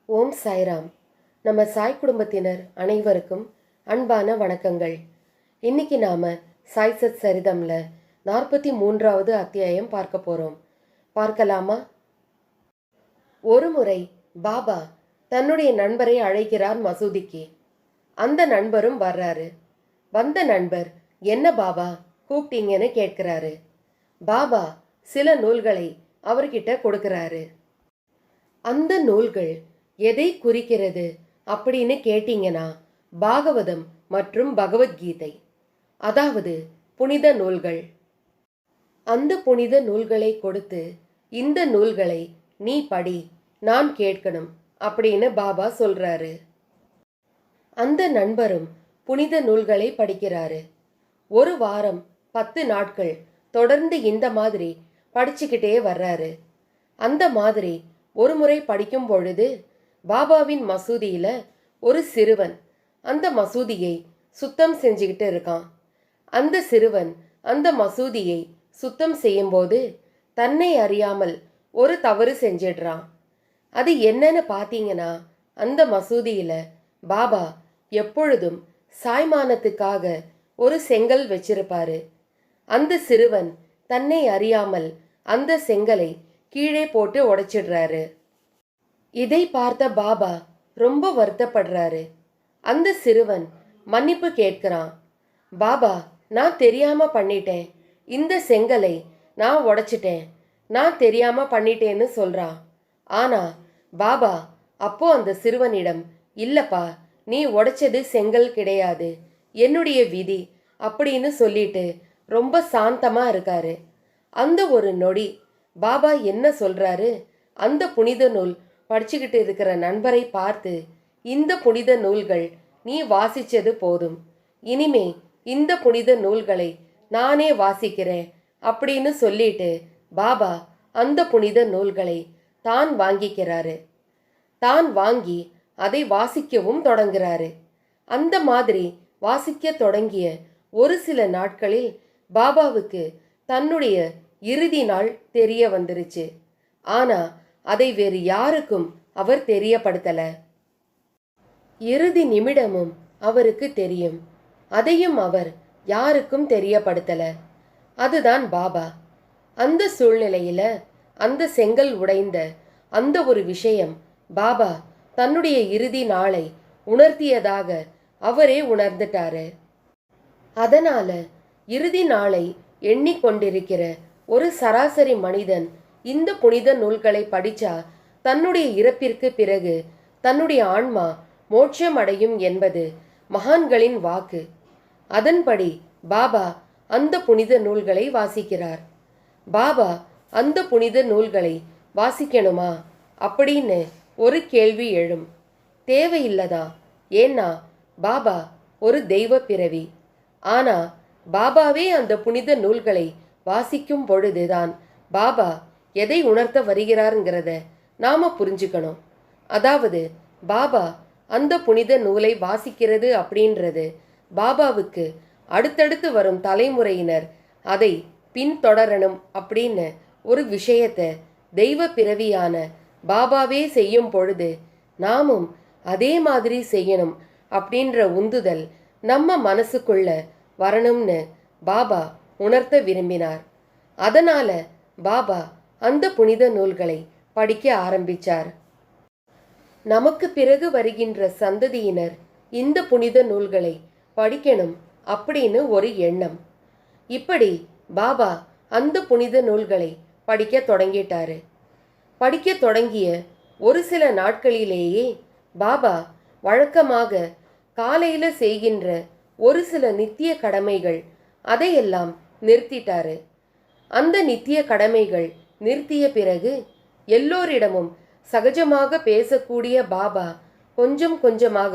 ஓம் சாய்ராம். நம்ம சாய் குடும்பத்தினர் அனைவருக்கும் அன்பான வணக்கங்கள். இன்னைக்கு நாம சாய்சத் சரிதம்ல 43வது அத்தியாயம் பார்க்க போறோம். பார்க்கலாமா? ஒரு முறை பாபா தன்னுடைய நண்பரை அழைக்கிறார் மசூதிக்கு. அந்த நண்பரும் வர்றாரு. வந்த நண்பர், என்ன பாபா கூப்பிட்டீங்கன்னு கேட்கிறாரு. பாபா சில நூல்களை அவர்கிட்ட கொடுக்கிறாரு. அந்த நூல்கள் எதை குறிக்கிறது அப்படின்னு கேட்டீங்கன்னா, பாகவதம் மற்றும் பகவத்கீதை, அதாவது புனித நூல்கள். அந்த புனித நூல்களை கொடுத்து, இந்த நூல்களை நீ படி, நான் கேட்கணும் அப்படின்னு பாபா சொல்றாரு. அந்த நண்பரும் புனித நூல்களை படிக்கிறாரு. ஒரு வாரம் 10 நாட்கள் தொடர்ந்து இந்த மாதிரி படிச்சுக்கிட்டே வர்றாரு. அந்த மாதிரி ஒரு முறை படிக்கும் பொழுது பாபாவின் மசூதியில ஒரு சிறுவன் அந்த மசூதியை சுத்தம் செஞ்சுக்கிட்டு இருக்கான். அந்த சிறுவன் அந்த மசூதியை சுத்தம் செய்யும்போது தன்னை அறியாமல் ஒரு தவறு செஞ்சிடுறான். அது என்னன்னு பார்த்தீங்கன்னா, அந்த மசூதியில பாபா எப்பொழுதும் சாய்மானத்துக்காக ஒரு செங்கல் வச்சிருப்பாரு. அந்த சிறுவன் தன்னை அறியாமல் அந்த செங்கலை கீழே போட்டு உடைச்சிடுறாரு. இதை பார்த்த பாபா ரொம்ப வருத்தப்படுறாரு. அந்த சிறுவன் மன்னிப்பு கேட்கிறான். பாபா, நான் தெரியாம பண்ணிட்டேன், இந்த செங்கலை நான் உடைச்சிட்டேன், நான் தெரியாம பண்ணிட்டேன்னு சொல்றான். ஆனா பாபா அப்போ அந்த சிறுவனிடம், இல்லப்பா, நீ உடைச்சது செங்கல் கிடையாது, என்னுடைய விதி அப்படின்னு சொல்லிட்டு ரொம்ப சாந்தமா இருக்காரு. அந்த ஒரு நொடி பாபா என்ன சொல்றாரு, அந்த புனித நூல் படிச்சுக்கிட்டு இருக்கிற நண்பரை பார்த்து, இந்த புனித நூல்கள் நீ வாசிச்சது போதும், இனிமே இந்த புனித நூல்களை நானே வாசிக்கிறேன் அப்படின்னு சொல்லிட்டு பாபா அந்த புனித நூல்களை தான் வாங்கிக்கிறாரு. தான் வாங்கி அதை வாசிக்கவும் தொடங்குறாரு. அந்த மாதிரி வாசிக்க தொடங்கிய ஒரு சில நாட்களில் பாபாவுக்கு தன்னுடைய இறுதி நாள் தெரிய வந்துருச்சு. ஆனா அதை வேறு யாருக்கும் அவர் தெரியப்படுத்தல. இறுதி நிமிடமும் அவருக்கு தெரியும், அதையும் அவர் யாருக்கும் தெரியப்படுத்தல. அதுதான் பாபா. அந்த சூழ்நிலையில அந்த செங்கல் உடைந்த அந்த ஒரு விஷயம் பாபா தன்னுடைய இறுதி நாளை உணர்த்தியதாக அவரே உணர்ந்துட்டாரு. அதனால இறுதி நாளை எண்ணிக்கொண்டிருக்கிற ஒரு சராசரி மனிதன் இந்த புனித நூல்களை படிச்சா தன்னுடைய இறப்பிற்கு பிறகு தன்னுடைய ஆன்மா மோட்சம் அடையும் என்பது மகான்களின் வாக்கு. அதன்படி பாபா அந்த புனித நூல்களை வாசிக்கிறார். பாபா அந்த புனித நூல்களை வாசிக்கணுமா அப்படின்னு ஒரு கேள்வி எழும். தேவையில்லதா? ஏன்னா பாபா ஒரு தெய்வ பிறவி. ஆனா பாபாவே அந்த புனித நூல்களை வாசிக்கும் பொழுதுதான் பாபா எதை உணர்த்த வருகிறாருங்கிறத நாம புரிஞ்சுக்கணும். அதாவது பாபா அந்த புனித நூலை வாசிக்கிறது அப்படின்றது பாபாவுக்கு அடுத்தடுத்து வரும் தலைமுறையினர் அதை பின்தொடரணும் அப்படின்னு ஒரு விஷயத்தை தெய்வ பிறவியான பாபாவே செய்யும் பொழுது நாமும் அதே மாதிரி செய்யணும் அப்படின்ற உந்துதல் நம்ம மனசுக்குள்ள வரணும்னு பாபா உணர்த்த விரும்பினார். அதனால பாபா அந்த புனித நூல்களை படிக்க ஆரம்பிச்சார். நமக்கு பிறகு வருகின்ற சந்ததியினர் இந்த புனித நூல்களை படிக்கணும் அப்படின்னு ஒரு எண்ணம். இப்படி பாபா அந்த புனித நூல்களை படிக்க தொடங்கிட்டாரு. படிக்க தொடங்கிய ஒரு சில நாட்களிலேயே பாபா வழக்கமாக காலையில செய்கின்ற ஒரு சில நித்திய கடமைகள் அதையெல்லாம் நிறுத்திட்டாரு. அந்த நித்திய கடமைகள் நிறுத்திய பிறகு எல்லோரிடமும் சகஜமாக பேசக்கூடிய பாபா கொஞ்சம் கொஞ்சமாக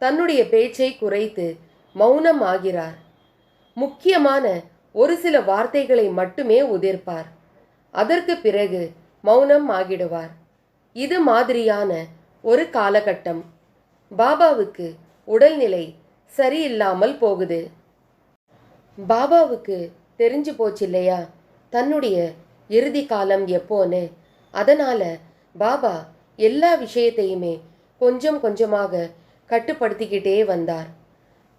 தன்னுடைய பேச்சை குறைத்து மௌனம் ஆகிறார். முக்கியமான ஒரு சில வார்த்தைகளை மட்டுமே உதிர்ப்பார். அதற்கு பிறகு மௌனம் ஆகிடுவார். இது மாதிரியான ஒரு காலகட்டம். பாபாவுக்கு உடல்நிலை சரியில்லாமல் போகுது. பாபாவுக்கு தெரிஞ்சு போச்சு இல்லையா தன்னுடைய இறுதி காலம் எப்போன்னு. அதனால பாபா எல்லா விஷயத்தையுமே கொஞ்சம் கொஞ்சமாக கட்டுப்படுத்திக்கிட்டே வந்தார்.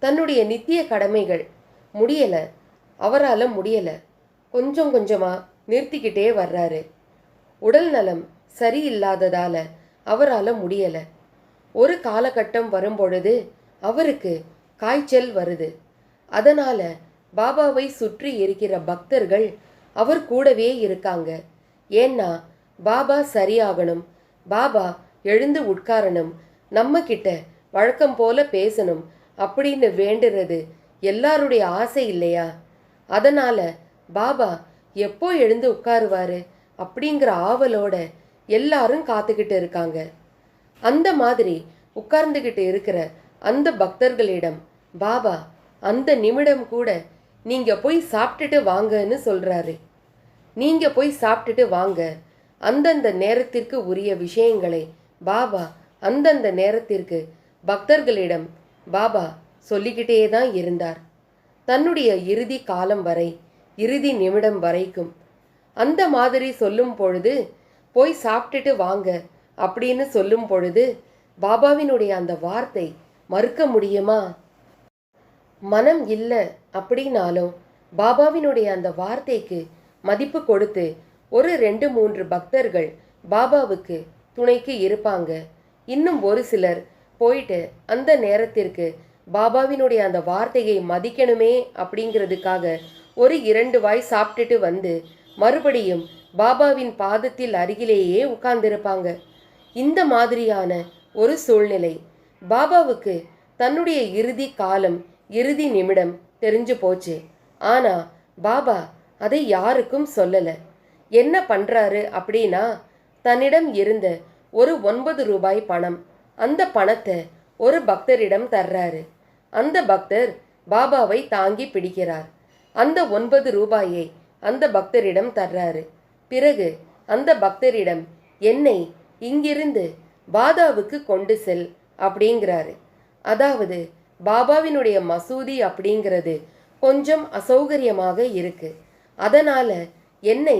தன்னுடைய நித்திய கடமைகள் முடியல, அவரால் முடியல, கொஞ்சம் கொஞ்சமா நிறுத்திக்கிட்டே வர்றாரு. உடல் நலம் சரியில்லாததால அவரால் முடியல. ஒரு காலகட்டம் வரும்பொழுது அவருக்கு காய்ச்சல் வருது. அதனால பாபாவை சுற்றி இருக்கிற பக்தர்கள் அவர் கூடவே இருக்காங்க. ஏன்னா பாபா சரியாகணும், பாபா எழுந்து உட்காரணும், நம்ம கிட்ட வழக்கம் போல பேசணும் அப்படின்னு வேண்டுறது எல்லாருடைய ஆசை இல்லையா? அதனால பாபா எப்போ எழுந்து உட்காருவாரு அப்படிங்கிற ஆவலோட எல்லாரும் காத்துக்கிட்டு இருக்காங்க. அந்த மாதிரி உட்கார்ந்துக்கிட்டு இருக்கிற அந்த பக்தர்களிடம் பாபா அந்த நிமிடம் கூட நீங்க போய் சாப்பிட்டுட்டு வாங்கன்னு சொல்றாரு. நீங்க போய் சாப்பிட்டுட்டு வாங்க. அந்தந்த நேரத்திற்கு உரிய விஷயங்களை பாபா அந்தந்த நேரத்திற்கு பக்தர்களிடம் பாபா சொல்லிக்கிட்டே தான் இருந்தார். தன்னுடைய இறுதி காலம் வரை, இறுதி நிமிடம் வரைக்கும். அந்த மாதிரி சொல்லும் பொழுது, போய் சாப்பிட்டுட்டு வாங்க அப்படின்னு சொல்லும் பொழுது பாபாவினுடைய அந்த வார்த்தை மறுக்க முடியுமா? மனம் இல்லை அப்படின்னாலும் பாபாவினுடைய அந்த வார்த்தைக்கு மதிப்பு கொடுத்து ஒரு 2-3 பக்தர்கள் பாபாவுக்கு துணைக்கு இருப்பாங்க. இன்னும் ஒரு சிலர் போயிட்டு அந்த நேரத்திற்கு பாபாவினுடைய அந்த வார்த்தையை மதிக்கணுமே அப்படிங்கிறதுக்காக ஒரு 2 வாய் சாப்பிட்டுட்டு வந்து மறுபடியும் பாபாவின் பாதத்தில் அருகிலேயே உட்கார்ந்திருப்பாங்க. இந்த மாதிரியான ஒரு சூழ்நிலை. பாபாவுக்கு தன்னுடைய இறுதி காலம், இறுதி நிமிடம் தெரிஞ்சு போச்சு. ஆனா பாபா அதை யாருக்கும் சொல்லலை. என்ன பண்றாரு அப்படின்னா, தன்னிடம் இருந்த ஒரு 9 ரூபாய் பணம், அந்த பணத்தை ஒரு பக்தரிடம் தர்றாரு. அந்த பக்தர் பாபாவை தாங்கி பிடிக்கிறார். அந்த 9 ரூபாயை அந்த பக்தரிடம் தர்றாரு. பிறகு அந்த பக்தரிடம் என்னை இங்கிருந்து பாதாவுக்கு கொண்டு செல் அப்படிங்கிறாரு. அதாவது பாபாவினுடைய மசூதி அப்படிங்கிறது கொஞ்சம் அசௌகரியமாக இருக்கு. அதனால என்னை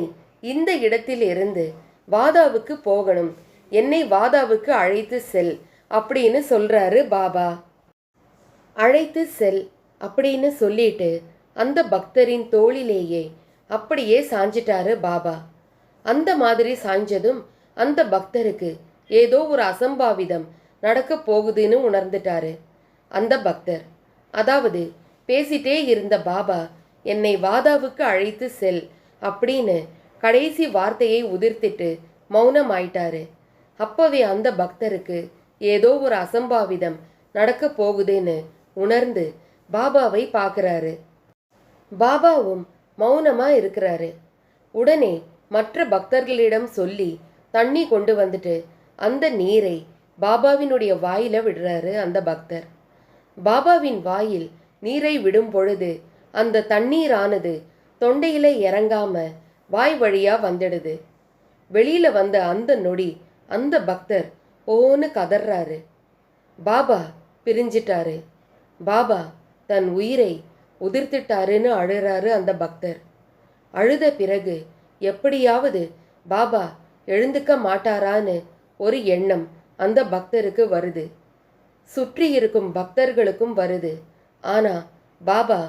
இந்த இடத்தில் இருந்து வாதாவுக்கு போகணும், என்னை வாதாவுக்கு அழைத்து செல் அப்படின்னு சொல்றாரு பாபா. அழைத்து செல் அப்படின்னு சொல்லிட்டு அந்த பக்தரின் தோளிலேயே அப்படியே சாஞ்சிட்டாரு பாபா. அந்த மாதிரி சாய்ஞ்சதும் அந்த பக்தருக்கு ஏதோ ஒரு அசம்பாவிதம் நடக்க போகுதுன்னு உணர்ந்துட்டாரு. அந்த பக்தர், அதாவது பேசிட்டே இருந்த பாபா என்னை வாதாவுக்கு அழைத்து செல் அப்படின்னு கடைசி வார்த்தையை உதிர்த்திட்டு மௌனம் ஆயிட்டாரு. அப்பவே அந்த பக்தருக்கு ஏதோ ஒரு அசம்பாவிதம் நடக்க போகுதுன்னு உணர்ந்து பாபாவை பார்க்குறாரு. பாபாவும் மௌனமா இருக்கிறாரு. உடனே மற்ற பக்தர்களிடம் சொல்லி தண்ணி கொண்டு வந்துட்டு அந்த நீரை பாபாவினுடைய வாயில விடுறாரு அந்த பக்தர். பாபாவின் வாயில் நீரை விடும் பொழுது அந்த தண்ணீரானது தொண்டையில இறங்காம வாய் வழியா வந்துடுது. வெளியில வந்த அந்த நொடி அந்த பக்தர் ஓன்னு கதறாரு. பாபா பிரிஞ்சிட்டாரு, பாபா தன் உயிரை உதிர்த்திட்டாருன்னு அழுறாரு அந்த பக்தர். அழுத பிறகு எப்படியாவது பாபா எழுந்துக்க மாட்டாரான்னு ஒரு எண்ணம் அந்த பக்தருக்கு வருது. சுற்றி இருக்கும் பக்தர்களுக்கும் வருது. ஆனா பாபா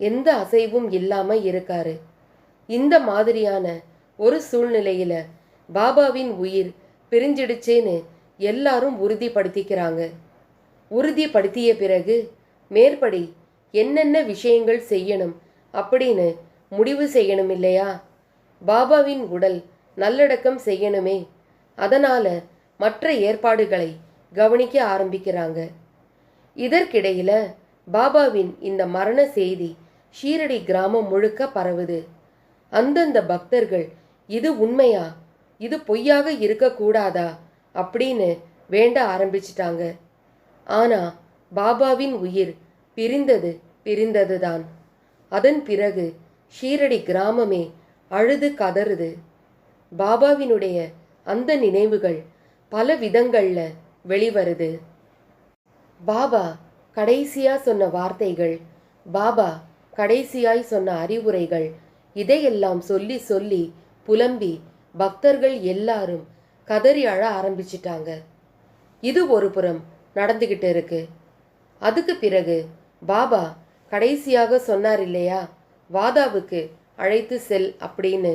எந்த அசைவும் இல்லாம இருக்காரு. இந்த மாதிரியான ஒரு சூழ்நிலையில பாபாவின் உயிர் பிரிஞ்சிடுச்சேன்னு எல்லாரும் உறுதிப்படுத்திக்கிறாங்க. உறுதிப்படுத்திய பிறகு மேற்படி என்னென்ன விஷயங்கள் செய்யணும் அப்படின்னு முடிவு செய்யணும் இல்லையா? பாபாவின் உடல் நல்லடக்கம் செய்யணுமே. அதனால மற்ற ஏற்பாடுகளை கவனிக்க ஆரம்பிக்கிறாங்க. இதற்கிடையில பாபாவின் இந்த மரண செய்தி ஷீரடி கிராமம் முழுக்க பரவுது. அந்தந்த பக்தர்கள் இது உண்மையா, இது பொய்யாக இருக்கக்கூடாதா அப்படின்னு வேண்ட ஆரம்பிச்சிட்டாங்க. ஆனா பாபாவின் உயிர் பிரிந்தது பிரிந்ததுதான். அதன் பிறகு ஷீரடி கிராமமே அழுது கதறுது. பாபாவினுடைய அந்த நினைவுகள் பல விதங்கள்ல வெளிவருது. பாபா கடைசியா சொன்ன வார்த்தைகள், பாபா கடைசியாய் சொன்ன அறிவுரைகள், இதையெல்லாம் சொல்லி சொல்லி புலம்பி பக்தர்கள் எல்லாரும் கதறி அழ ஆரம்பிச்சிட்டாங்க. இது ஒரு புறம் நடந்துகிட்டு இருக்கு. அதுக்கு பிறகு பாபா கடைசியாக சொன்னார் இல்லையா, வாதாவுக்கு அழைத்து செல் அப்படின்னு.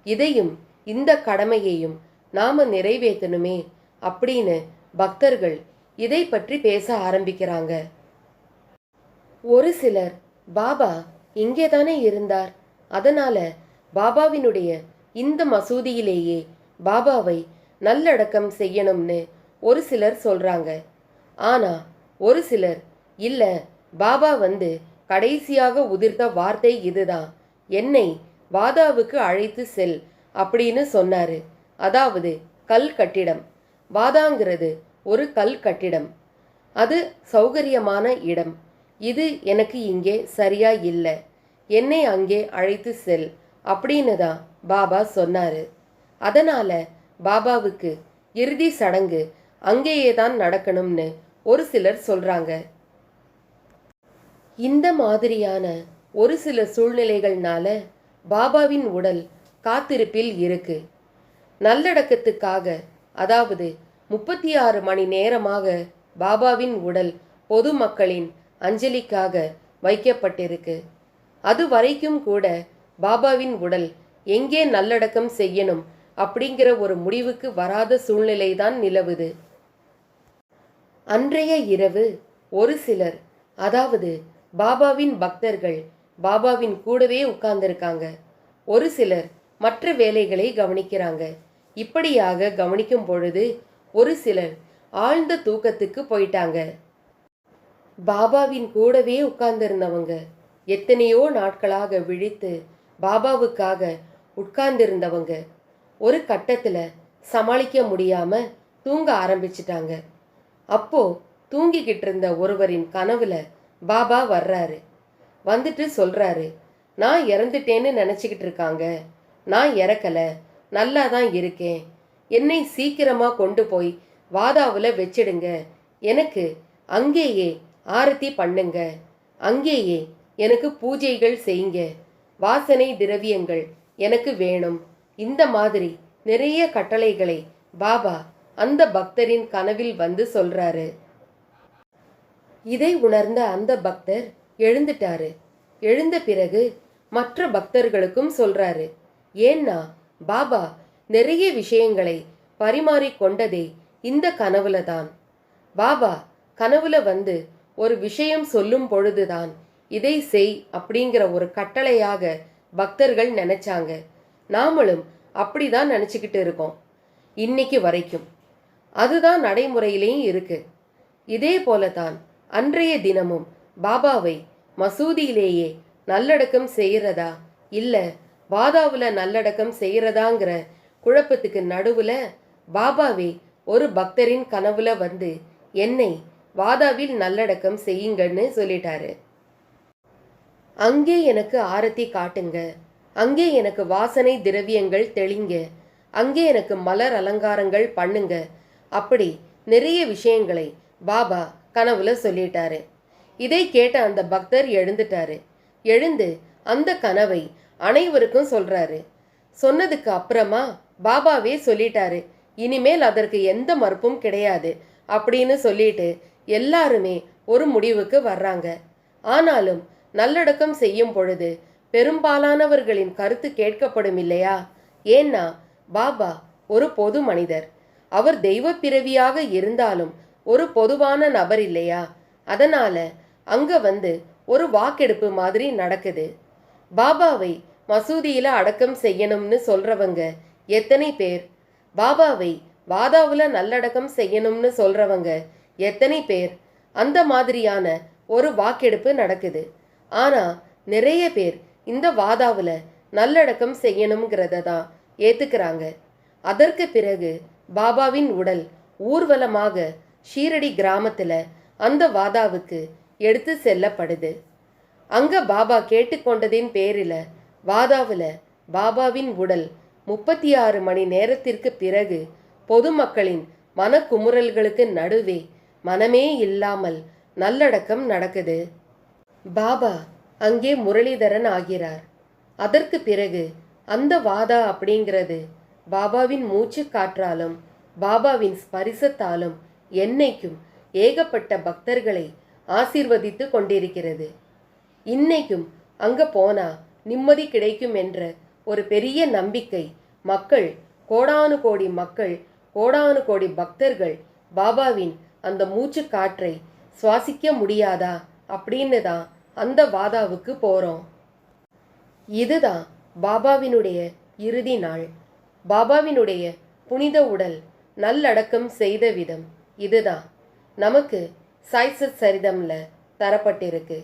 இதையும் இந்த கடமையையும் நாம நிறைவேற்றணுமே அப்படின்னு பக்தர்கள் இதை பற்றி பேச ஆரம்பிக்கிறாங்க. ஒரு சிலர் பாபா இங்கே தானே இருந்தார், அதனால பாபாவினுடைய இந்த மசூதியிலேயே பாபாவை நல்லடக்கம் செய்யணும்னு ஒரு சிலர் சொல்றாங்க. ஆனா ஒரு சிலர் இல்ல, பாபா கடைசியாக உதிர்த்த வார்த்தை இதுதான், என்னை வாதாவுக்கு அழைத்து செல் அப்படின்னு சொன்னாரு. அதாவது கல் கட்டிடம். வாதாங்கிறது ஒரு கல் கட்டிடம். அது சௌகரியமான இடம். இது எனக்கு இங்கே சரியா இல்லை, என்னை அங்கே அழைத்து செல் அப்படின்னு தான் பாபா சொன்னாரு. அதனால பாபாவுக்கு இறுதி சடங்கு அங்கேயே தான் நடக்கணும்னு ஒரு சிலர் சொல்றாங்க. இந்த மாதிரியான ஒரு சில சூழ்நிலைகள்னால பாபாவின் உடல் காத்திருப்பில் இருக்கு. நல்லடக்கத்துக்காக, அதாவது 36 மணி நேரமாக பாபாவின் உடல் பொதுமக்களின் அஞ்சலிக்காக வைக்கப்பட்டிருக்கு. அது வரைக்கும் கூட பாபாவின் உடல் எங்கே நல்லடக்கம் செய்யணும் அப்படிங்கிற ஒரு முடிவுக்கு வராத சூழ்நிலைதான் நிலவுது. அன்றைய இரவு ஒரு சிலர், அதாவது பாபாவின் பக்தர்கள் பாபாவின் கூடவே உட்கார்ந்திருக்காங்க. ஒரு சிலர் மற்ற வேலைகளை கவனிக்கிறாங்க. இப்படியாக கவனிக்கும் பொழுது ஒரு சிலர் ஆழ்ந்த தூக்கத்துக்கு போயிட்டாங்க. பாபாவின் கூடவே உட்கார்ந்திருந்தவங்க, எத்தனையோ நாட்களாக விழித்து பாபாவுக்காக உட்கார்ந்திருந்தவங்க ஒரு கட்டத்துல சமாளிக்க முடியாம தூங்க ஆரம்பிச்சிட்டாங்க. அப்போ தூங்கிக்கிட்டு இருந்த ஒருவரின் கனவுல பாபா வர்றாரு. வந்துட்டு சொல்றாரு, நான் இறந்துட்டேன்னு நினைச்சுக்கிட்டு இருக்காங்க, நான் இறக்கல, நல்லா தான் இருக்கேன், என்னை சீக்கிரமா கொண்டு போய் வாதாவுல வச்சிடுங்க, எனக்கு அங்கேயே ஆரத்தி பண்ணுங்க, அங்கேயே எனக்கு பூஜைகள் செய்யுங்க, வாசனை திரவியங்கள் எனக்கு வேணும். இந்த மாதிரி நிறைய கட்டளைகளை பாபா அந்த பக்தரின் கனவில் சொல்றாரு. இதை உணர்ந்த அந்த பக்தர் எழுந்துட்டாரு. எழுந்த பிறகு மற்ற பக்தர்களுக்கும் சொல்றாரு. ஏன்னா பாபா நிறைய விஷயங்களை பரிமாறிக்கொண்டதே இந்த கனவுல தான். பாபா கனவுல ஒரு விஷயம் சொல்லும் பொழுதுதான் இதை செய் அப்படிங்கிற ஒரு கட்டளையாக பக்தர்கள் நினைச்சாங்க. நாமளும் அப்படிதான் நினைச்சுக்கிட்டு இருக்கோம் இன்னைக்கு வரைக்கும். அதுதான் நடைமுறையிலேயும் இருக்கு. இதே போலதான் அன்றைய தினமும் பாபாவை மசூதியிலேயே நல்லடக்கம் செய்யறதா இல்ல வாதாவுல நல்லடக்கம் செய்யறதாங்கிற குழப்பத்துக்கு நடுவுல பாபாவே ஒரு பக்தரின் கனவுல என்னை வாதாவில் நல்லடக்கம் செய்யுங்கன்னு சொல்லிட்டாரு. அங்கே எனக்கு ஆரத்தி காட்டுங்க, அங்கே எனக்கு வாசனை திரவியங்கள் தெளிங்க, அங்கே எனக்கு மலர் அலங்காரங்கள் பண்ணுங்க, அப்படி நிறைய விஷயங்களை பாபா கனவுல சொல்லிட்டாரு. இதை கேட்ட அந்த பக்தர் எழுந்துட்டாரு. எழுந்து அந்த கனவை அனைவருக்கும் சொல்றாரு. சொன்னதுக்கு அப்புறமா பாபாவே சொல்லிட்டாரு, இனிமேல் அதற்கு எந்த மறுப்பும் கிடையாது அப்படின்னு சொல்லிட்டு எல்லாருமே ஒரு முடிவுக்கு வர்றாங்க. ஆனாலும் நல்லடக்கம் செய்யும் பொழுது பெரும்பாலானவர்களின் கருத்து கேட்கப்படும் இல்லையா? ஏன்னா பாபா ஒரு பொது மனிதர். அவர் தெய்வ பிறவியாக இருந்தாலும் ஒரு பொதுவான நபர் இல்லையா? அதனால அங்க ஒரு வாக்கெடுப்பு மாதிரி நடக்குது. பாபாவை மசூதியில அடக்கம் செய்யணும்னு சொல்றவங்க எத்தனை பேர்? பாபாவை வாதாவுல நல்லடக்கம் செய்யணும்னு சொல்றவங்க எத்தனை பேர்? அந்த மாதிரியான ஒரு வாக்கெடுப்பு நடக்குது. ஆனா நிறைய பேர் இந்த வாதாவுல நல்லடக்கம் செய்யணுங்கிறத தான் ஏத்துக்கிறாங்க. அதற்கு பிறகு பாபாவின் உடல் ஊர்வலமாக ஷீரடி கிராமத்துல அந்த வாதாவுக்கு எடுத்து செல்லப்படுது. அங்க பாபா கேட்டுக்கொண்டதின் பேரில வாதாவுல பாபாவின் உடல் 36 மணி நேரத்திற்கு பிறகு பொதுமக்களின் மனக்குமுறல்களுக்கு நடுவே மனமே இல்லாமல் நல்லடக்கம் நடக்குது. பாபா அங்கே முரளிதரன் ஆகிறார். அதற்கு பிறகு அந்த வாதா அப்படிங்கிறது பாபாவின் மூச்சு காற்றாலும் பாபாவின் ஸ்பரிசத்தாலும் என்னைக்கும் ஏகப்பட்ட பக்தர்களை ஆசீர்வதித்து கொண்டிருக்கிறது. இன்னைக்கும் அங்க போனா நிம்மதி கிடைக்கும் என்ற ஒரு பெரிய நம்பிக்கை மக்கள், கோடானு கோடி மக்கள், கோடானு கோடி பக்தர்கள் பாபாவின் அந்த மூச்சு காற்றை சுவாசிக்க முடியாதா அப்படின்னு தான் அந்த வாதாவுக்கு போகிறோம். இதுதான் பாபாவினுடைய இறுதி நாள். பாபாவினுடைய புனித உடல் நல்லடக்கம் செய்த விதம் இதுதான் நமக்கு சாய்சத் சரிதம்ல தரப்பட்டிருக்கு.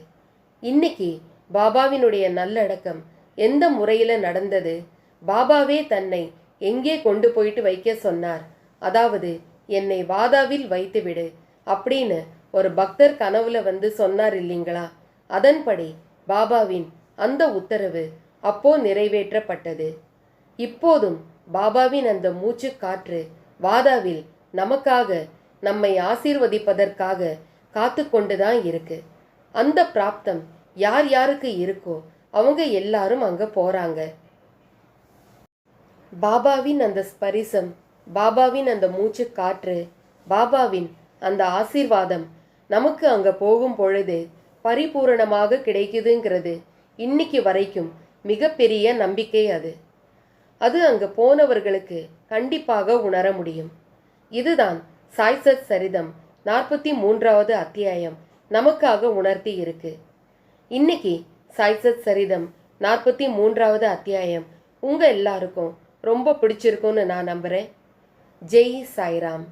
இன்னைக்கு பாபாவினுடைய நல்லடக்கம் எந்த முறையில் நடந்தது, பாபாவே தன்னை எங்கே கொண்டு போயிட்டு வைக்க சொன்னார், அதாவது என்னை வாதாவில் வைத்துவிடு அப்படின்னு ஒரு பக்தர் கனவுல வந்து சொன்னார் இல்லைங்களா, அதன்படி பாபாவின் அந்த உத்தரவு அப்போ நிறைவேற்றப்பட்டது. இப்போதும் பாபாவின் அந்த மூச்சு காற்று வாதாவில் நமக்காக, நம்மை ஆசீர்வதிப்பதற்காக காத்து கொண்டுதான் இருக்கு. அந்த பிராப்தம் யார் யாருக்கு இருக்கோ அவங்க எல்லாரும் அங்க போறாங்க. பாபாவின் அந்த ஸ்பரிசம், பாபாவின் அந்த மூச்சு காற்று, பாபாவின் அந்த ஆசீர்வாதம் நமக்கு அங்க போகும் பொழுது பரிபூரணமாக கிடைக்குதுங்கிறது இன்னைக்கு வரைக்கும் மிகப்பெரிய நம்பிக்கை. அது அங்க போனவர்களுக்கு கண்டிப்பாக உணர முடியும். இதுதான் சாய்சத் சரிதம் 43வது அத்தியாயம் நமக்காக உணர்த்தி இருக்கு. இன்னைக்கு சாய்சத் சரிதம் 43வது அத்தியாயம் உங்க எல்லாருக்கும் ரொம்ப பிடிச்சிருக்கும்னு நான் நம்புறேன். ஜெய் சாய்ராம்.